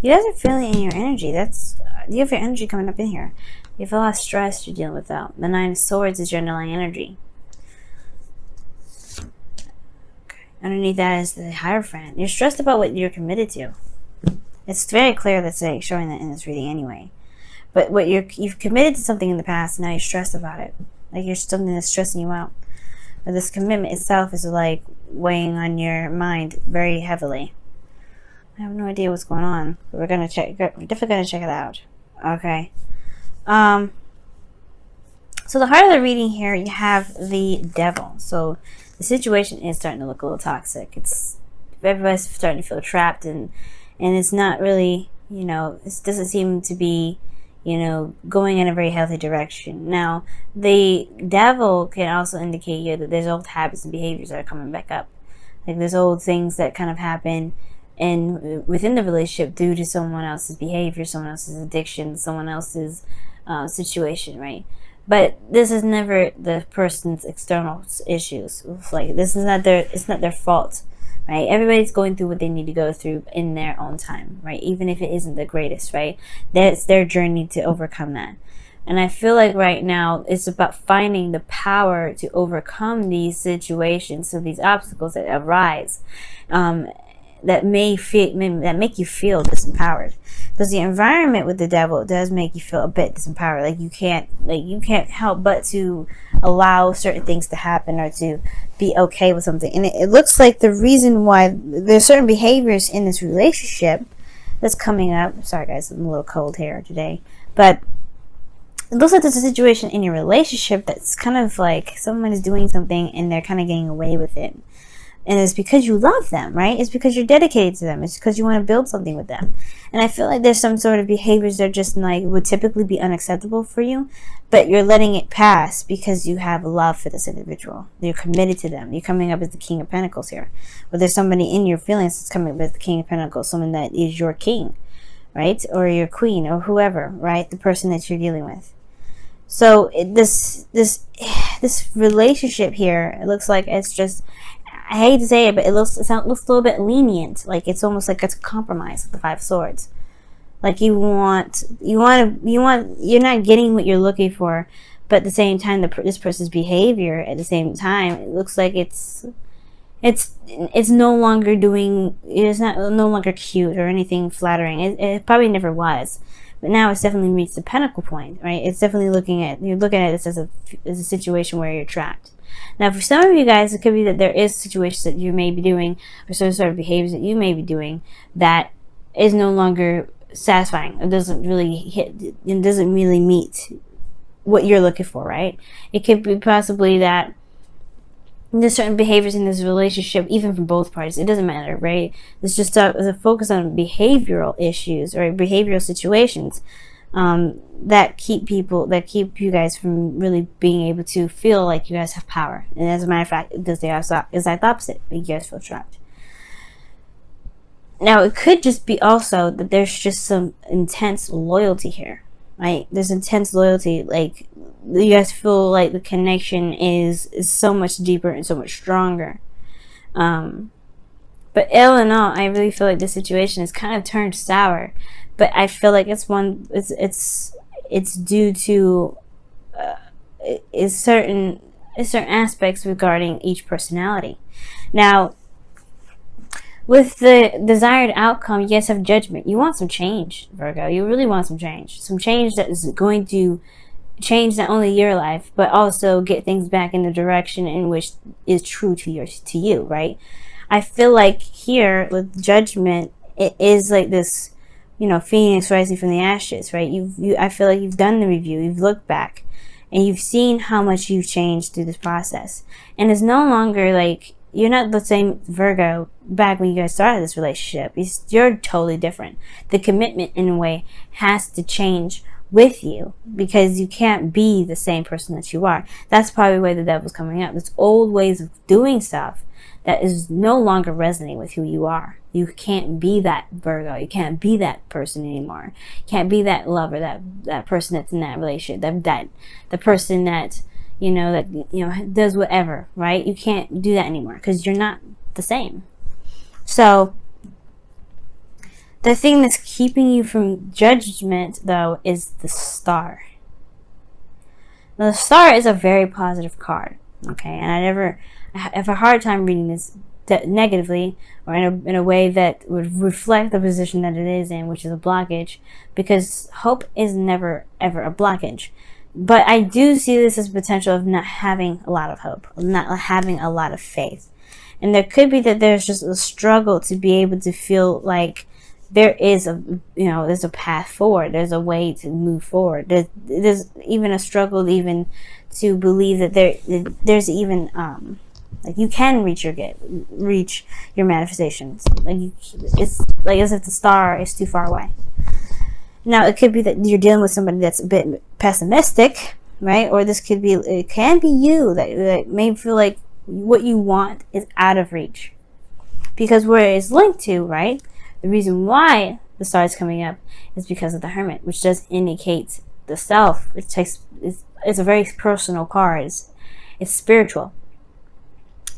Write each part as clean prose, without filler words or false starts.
You guys are feeling in your energy. You have your energy coming up in here. You have a lot of stress you're dealing with out. The Nine of Swords is your underlying energy. Okay. Underneath that is the Hierophant. You're stressed about what you're committed to. It's very clear that's showing that in this reading anyway. But what you've committed to something in the past, now you're stressed about it. Like you're something that's stressing you out. But this commitment itself is like weighing on your mind very heavily. I have no idea what's going on. But we're definitely gonna check it out. Okay. So the heart of the reading here, you have the Devil. So the situation is starting to look a little toxic. Everybody's starting to feel trapped, and it's not really, it doesn't seem to be, going in a very healthy direction. Now, the Devil can also indicate that there's old habits and behaviors that are coming back up. Like there's old things that kind of happen within the relationship due to someone else's behavior, someone else's addiction, someone else's situation, right? But this is never the person's external issues. Like it's not their fault, right? Everybody's going through what they need to go through in their own time, right? Even if it isn't the greatest, right? That's their journey to overcome that. And I feel like right now it's about finding the power to overcome these situations, so these obstacles that arise, that make you feel disempowered. Because the environment with the Devil does make you feel a bit disempowered. Like you can't help but to allow certain things to happen or to be okay with something. And it looks like the reason why there's certain behaviors in this relationship that's coming up. Sorry guys, I'm a little cold here today. But it looks like there's a situation in your relationship that's kind of like someone is doing something and they're kind of getting away with it. And it's because you love them, right? It's because you're dedicated to them. It's because you want to build something with them. And I feel like there's some sort of behaviors that just like would typically be unacceptable for you, but you're letting it pass because you have love for this individual. You're committed to them. You're coming up as the King of Pentacles here. But there's somebody in your feelings that's coming up as the King of Pentacles, someone that is your king, right? Or your queen or whoever, right? The person that you're dealing with. So this relationship here, it looks like it's just, I hate to say it, but it looks a little bit lenient. Like it's almost like it's a compromise with the Five of Swords. Like you're not getting what you're looking for, but at the same time, this person's behavior at the same time, it looks like it's no longer no longer cute or anything flattering. It probably never was. But now it's definitely reached the pinnacle point, right? It's definitely you're looking at this as a situation where you're trapped. Now, for some of you guys, it could be that there is situations that you may be doing or some sort of behaviors that you may be doing that is no longer satisfying. It doesn't really meet what you're looking for, right? It could be possibly that there's certain behaviors in this relationship, even from both parties. It doesn't matter, right? It's just a focus on behavioral issues or behavioral situations that keep you guys from really being able to feel like you guys have power. And as a matter of fact, it does the exact opposite. You guys feel trapped. Now, it could just be also that there's just some intense loyalty here, right? There's intense loyalty. Like, you guys feel like the connection is so much deeper and so much stronger. But all in all, I really feel like this situation is kind of turned sour. But I feel like it's due to certain aspects regarding each personality. Now, with the desired outcome, you guys have judgment. You want some change, Virgo. You really want some change. Some change that is going to change not only your life, but also get things back in the direction in which is true to you, right? I feel like here with judgment, it is like this, phoenix rising from the ashes, right? I feel like you've done the review, you've looked back, and you've seen how much you've changed through this process. And it's no longer like, you're not the same Virgo back when you guys started this relationship. You're totally different. The commitment, in a way, has to change with you because you can't be the same person that you are. That's probably why the Devil's coming up. It's old ways of doing stuff that is no longer resonating with who you are. You can't be that Virgo. You can't be that person anymore. You can't be that lover, that person that's in that relationship, that the person that does whatever, right? You can't do that anymore because you're not the same. So The thing that's keeping you from judgment, though, is the Star. Now, the Star is a very positive card, okay? And I have a hard time reading this negatively, or in a way that would reflect the position that it is in, which is a blockage, because hope is never ever a blockage. But I do see this as potential of not having a lot of hope, not having a lot of faith. And there could be that there's just a struggle to be able to feel like there is there's a path forward. There's a way to move forward. There's even a struggle even to believe that there's even like you can reach your manifestations. It's like as if the star is too far away. Now it could be that you're dealing with somebody that's a bit pessimistic, right? Or it can be you that may feel like what you want is out of reach. Because where it's linked to, right? The reason why the star is coming up is because of the Hermit, which does indicate the self. It's a very personal card. It's spiritual.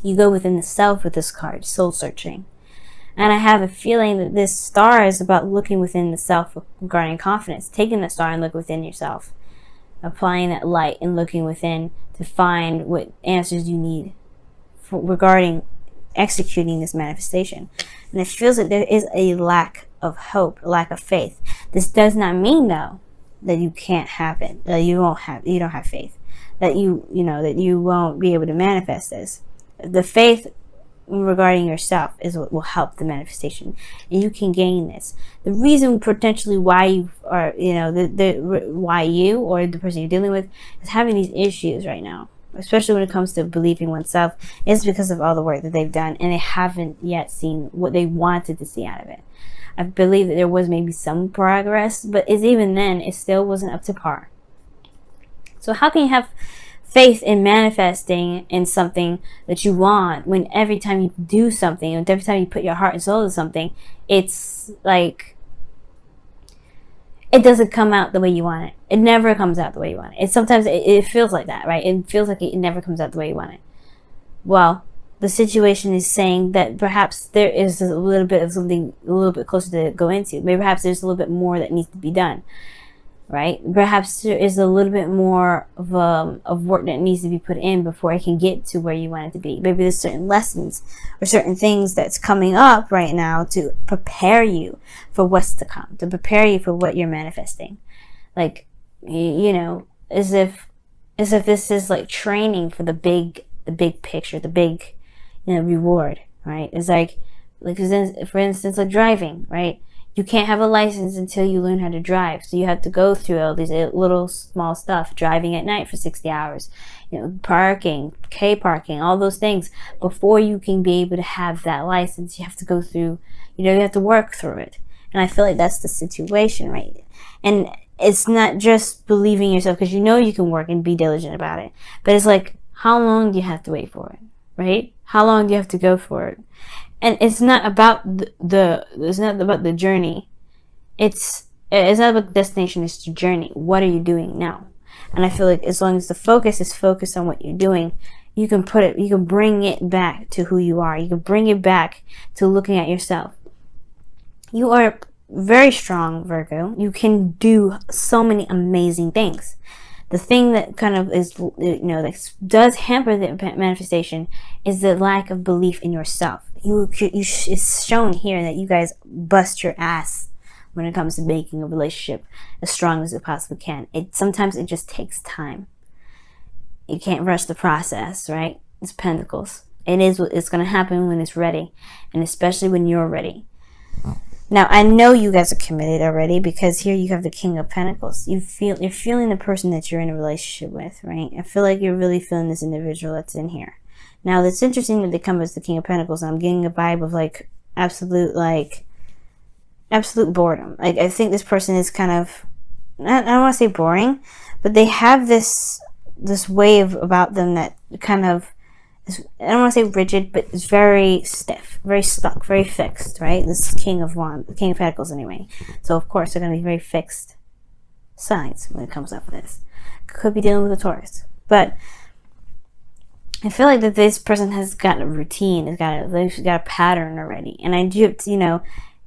You go within the self with this card, soul searching. And I have a feeling that this star is about looking within the self regarding confidence. Taking the star and look within yourself. Applying that light and looking within to find what answers you need regarding executing this manifestation. And it feels like there is a lack of hope, a lack of faith. This does not mean, though, that you can't have it, that you don't have faith, that that you won't be able to manifest this. The faith regarding yourself is what will help the manifestation, and you can gain this. The reason potentially why you are, why you or the person you're dealing with is having these issues right now, especially when it comes to believing oneself, is because of all the work that they've done and they haven't yet seen what they wanted to see out of it. I believe that there was maybe some progress, but even then, it still wasn't up to par. So how can you have faith in manifesting in something that you want when every time you do something, and every time you put your heart and soul into something, it's like it doesn't come out the way you want it. It never comes out the way you want it. Sometimes it feels like that, right? It feels like it never comes out the way you want it. Well, the situation is saying that perhaps there is a little bit of something a little bit closer to go into. Maybe perhaps there's a little bit more that needs to be done, right? Perhaps there is a little bit more of work that needs to be put in before it can get to where you want it to be. Maybe there's certain lessons or certain things that's coming up right now to prepare you for what's to come, to prepare you for what you're manifesting. Like, as if this is like training for the big picture, the big, reward, right? It's like for instance, like driving, right? You can't have a license until you learn how to drive. So you have to go through all these little small stuff, driving at night for 60 hours, parking, K-parking, all those things. Before you can be able to have that license, you have to go through, you have to work through it. And I feel like that's the situation, right? And it's not just believing yourself, because you can work and be diligent about it. But it's like, how long do you have to wait for it, right? How long do you have to go for it? And it's not about it's not about the journey. It's not about the destination, it's the journey. What are you doing now? And I feel like as long as the focus is focused on what you're doing, you can bring it back to who you are. You can bring it back to looking at yourself. You are very strong, Virgo. You can do so many amazing things. The thing that kind of is, that does hamper the manifestation is the lack of belief in yourself. It's shown here that you guys bust your ass when it comes to making a relationship as strong as it possibly can. Sometimes it just takes time. You can't rush the process, right? It's Pentacles. It's going to happen when it's ready, and especially when you're ready. Now, I know you guys are committed already, because here you have the King of Pentacles. You're feeling the person that you're in a relationship with, right? I feel like you're really feeling this individual that's in here. Now, it's interesting that they come as the King of Pentacles, and I'm getting a vibe of absolute boredom. Like, I think this person is kind of, I don't want to say boring, but they have this wave about them that kind of, I don't want to say rigid, but it's very stiff, very stuck, very fixed, right? This King of Pentacles anyway. So, of course, they're going to be very fixed signs when it comes up with this. Could be dealing with a Taurus. But I feel like that this person has got a routine, they've got a pattern already. And I do,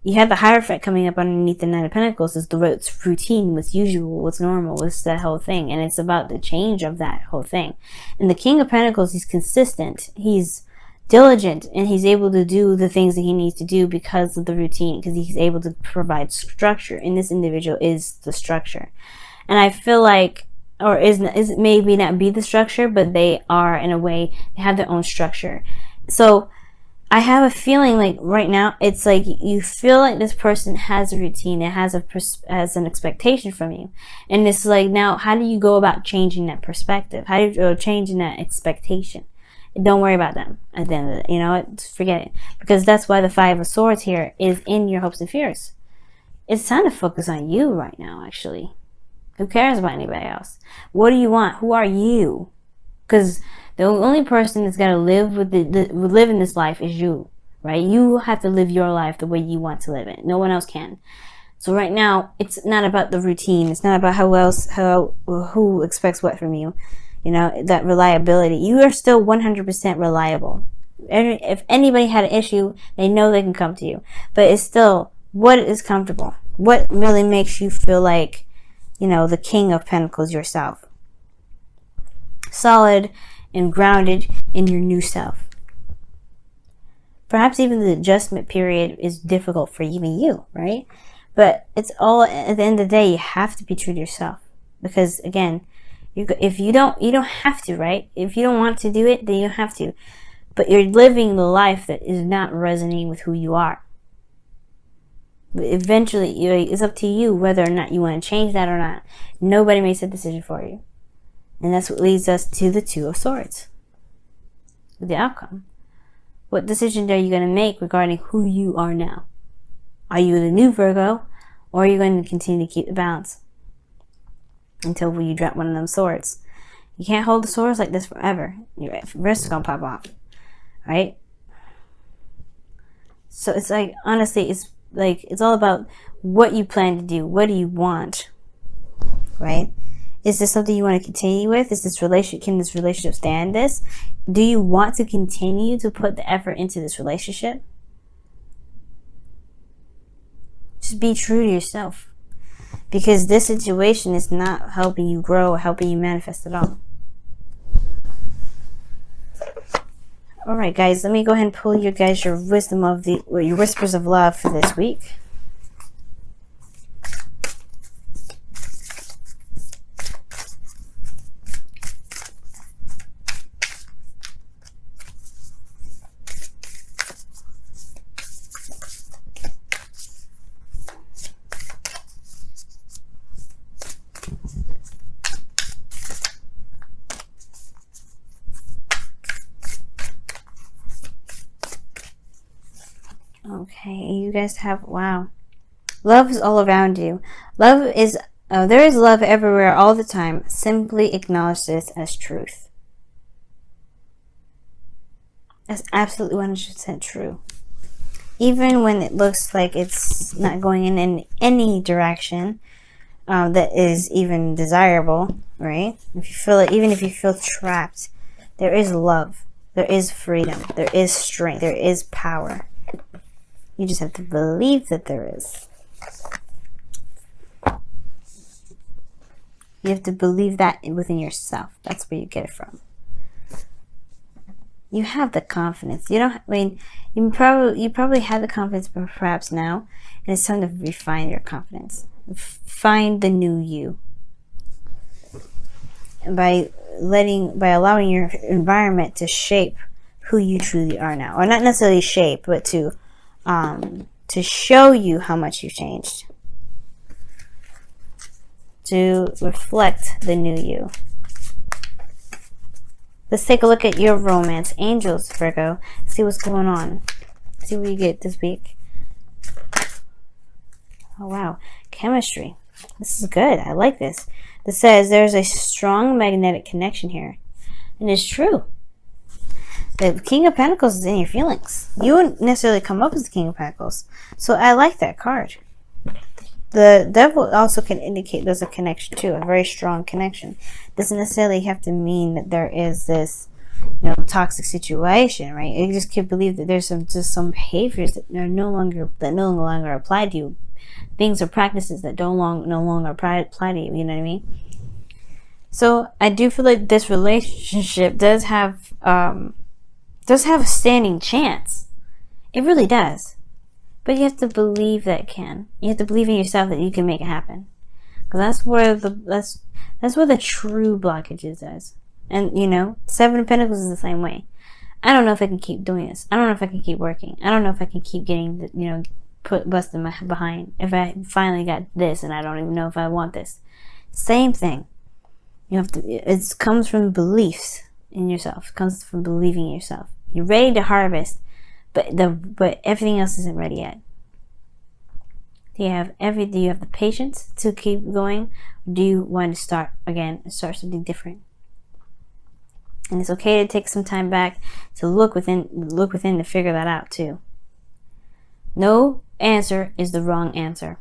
You have the Hierophant coming up underneath the Nine of Pentacles. Is the what's routine, what's usual, what's normal, what's that whole thing. And it's about the change of that whole thing. And the King of Pentacles, he's consistent. He's diligent, and he's able to do the things that he needs to do because of the routine, because he's able to provide structure. And this individual is the structure. And I feel like, or is maybe not be the structure, but they are, in a way, they have their own structure. So I have a feeling like right now, it's like you feel like this person has a routine, it has an expectation from you. And it's like, now, how do you go about changing that perspective? How do you go changing that expectation? Don't worry about them at the end of it. You know what? Forget it. Because that's why the Five of Swords here is in your hopes and fears. It's time to focus on you right now, actually. Who cares about anybody else? What do you want? Who are you? Because the only person that's going to live live in this life is you, right? You have to live your life the way you want to live it. No one else can. So right now, it's not about the routine. It's not about who expects what from you. You know, that reliability. You are still 100% reliable. If anybody had an issue, they know they can come to you. But it's still, what is comfortable? What really makes you feel like, you know, the King of Pentacles yourself? Solid and grounded in your new self. Perhaps even the adjustment period is difficult for even you, right? But it's all, at the end of the day, you have to be true to yourself. Because again, if you don't have to, right? If you don't want to do it, then you don't have to. But you're living the life that is not resonating with who you are. But eventually, it's up to you whether or not you want to change that or not. Nobody makes a decision for you. And that's what leads us to the Two of Swords. The outcome. What decision are you going to make regarding who you are now? Are you the new Virgo, or are you going to continue to keep the balance until you drop one of them swords? You can't hold the swords like this forever. Your wrist is going to pop off. Right? So it's like, honestly, it's all about what you plan to do. What do you want? Right? Is this something you want to continue with? Is this relationship, can this relationship stand this? Do you want to continue to put the effort into this relationship? Just be true to yourself. Because this situation is not helping you grow or helping you manifest at all. Alright guys, let me go ahead and pull you guys your wisdom of your whispers of love for this week. Okay, you guys have, wow. Love is all around you. Love is, there is love everywhere all the time. Simply acknowledge this as truth. That's absolutely 100% true. Even when it looks like it's not going in any direction that is even desirable, right? If you feel it, even if you feel trapped, there is love. There is freedom. There is strength. There is power. You just have to believe that there is. You have to believe that within yourself. That's where you get it from. You have the confidence. You don't, I mean, you probably have the confidence, but perhaps now, and it's time to refine your confidence. Find the new you. And by allowing your environment to shape who you truly are now. Or not necessarily shape, but to show you how much you've changed. To reflect the new you. Let's take a look at your romance. Angels, Virgo. See what's going on. See what you get this week. Oh, wow. Chemistry. This is good. I like this. This says there's a strong magnetic connection here. And it's true. The King of Pentacles is in your feelings. You wouldn't necessarily come up as the King of Pentacles. So I like that card. The Devil also can indicate there's a connection too. A very strong connection. Doesn't necessarily have to mean that there is this toxic situation, right? You just can't believe that there's some behaviors that are no longer apply to you, things or practices that no longer apply to you. You know what I mean? So I do feel like this relationship does have a standing chance. It really does. But you have to believe that it can. You have to believe in yourself that you can make it happen. Because that's where the true blockage is. And Seven of Pentacles is the same way. I don't know if I can keep doing this. I don't know if I can keep working. I don't know if I can keep getting busting my behind. If I finally got this and I don't even know if I want this. Same thing. You have to. It comes from beliefs in yourself. It comes from believing in yourself. You're ready to harvest, but everything else isn't ready yet. Do you have the patience to keep going? Or do you want to start again and start something different? And it's okay to take some time back to look within to figure that out too. No answer is the wrong answer.